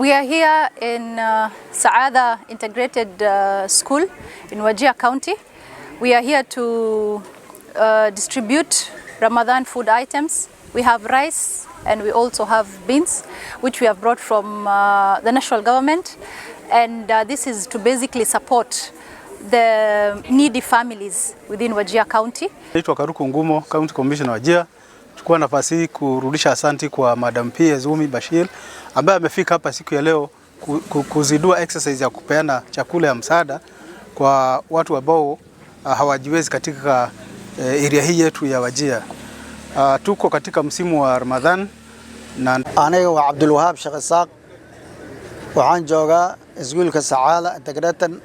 We are here in Saada Integrated School in Wajir County. We are here to distribute Ramadan food items. We have rice and we also have beans, which we have brought from the national government. And this is to basically support the needy families within Wajir County. Naitwa Karuku Ngumo, County Commissioner Wajir. Chukua nafasi hii kurudisha asanti kwa Madam P. Zumi Bashir ambaye amefika hapa siku ya leo kuzidua exercise ya kupeana chakula ya msaada kwa watu ambao hawajiwezi katika area hii yetu ya Wajir. Tuko katika msimu wa Ramadhan na aniga waa Abdul Wahab Sheikh Isaaq waxaan joogaa iskuulka Saada Integrated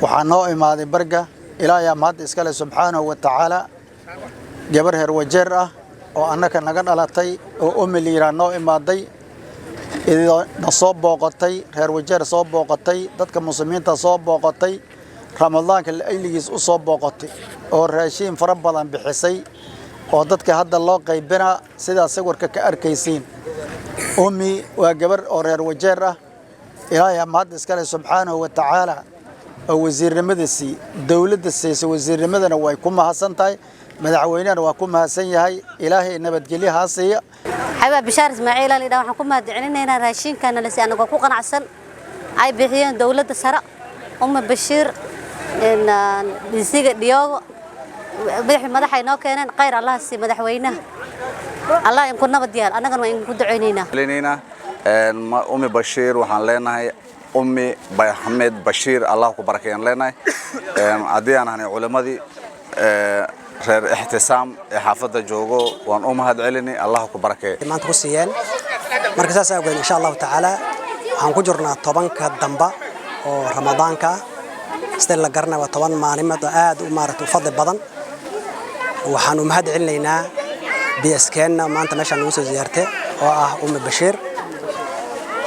waxaan noo imaaday barga Ilaahay mahad iska leh subhanahu wa ta'ala gabar heer Wajir ah oo annaka naga dhalatay oo liira noo imaaday idoo soo booqatay reer Wajir soo booqatay dadka muslimiinta soo booqatay Ramadaanka ayligiis u soo booqatay oo raashin fara badan bixisay oo dadka hadda loo qaybina sida sawirka ka arkaysiin ummi waa gabar oo reer Wajir ah Ilaahay mahad iska leh subhanahu wa ta'ala oo wasiirnimadiisii dawladda siisa wasiirnimadana way ku mahadsantahay madaxweynena waa ku mahadsan yahay Ilaahay nabadgelyo ha siiya Xabiib Bishaar Ismaaciil Ali waxaan ku mahadcelinaynaa raashinkan la si anaga ku qanacsan ay bixiyeen dawladda sare Bashir in disiga Diyoogo madaxay noo keeneen khayr Allah si madaxweynaha Allah in ku nabad yaal anagana waan ku duceynaynaa Bashir waxaan leenahay Ahmed Bashir Allah ku barakeeyo leenahay adiyaan aan culimadii reer ihtisaam xaafada joogo waan mahad celinay Allah ku barakeeyo maanta ku siiyeen marka saas aad insha Allah ta'ala waxaan ku jirnaa 10ka damba oo Ramadaanka sida la garanayo 10 maalmood aad u maarto fadli badan waxaan mahad celinaynaa BSKna maanta meeshaan ugu soo ziyaartay oo ah Bashir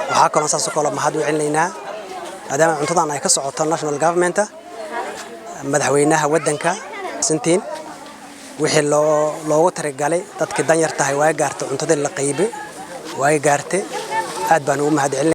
waxa kale saas oo kale mahad celinaynaa maadaama cuntadan ay ka socoto national government madaxweynaha wadanka santiin wixii loogu talagalay dadka dan yar tahay way gaartay cuntada la qaybay way gaartay aad baan ugu mahad celinaynaa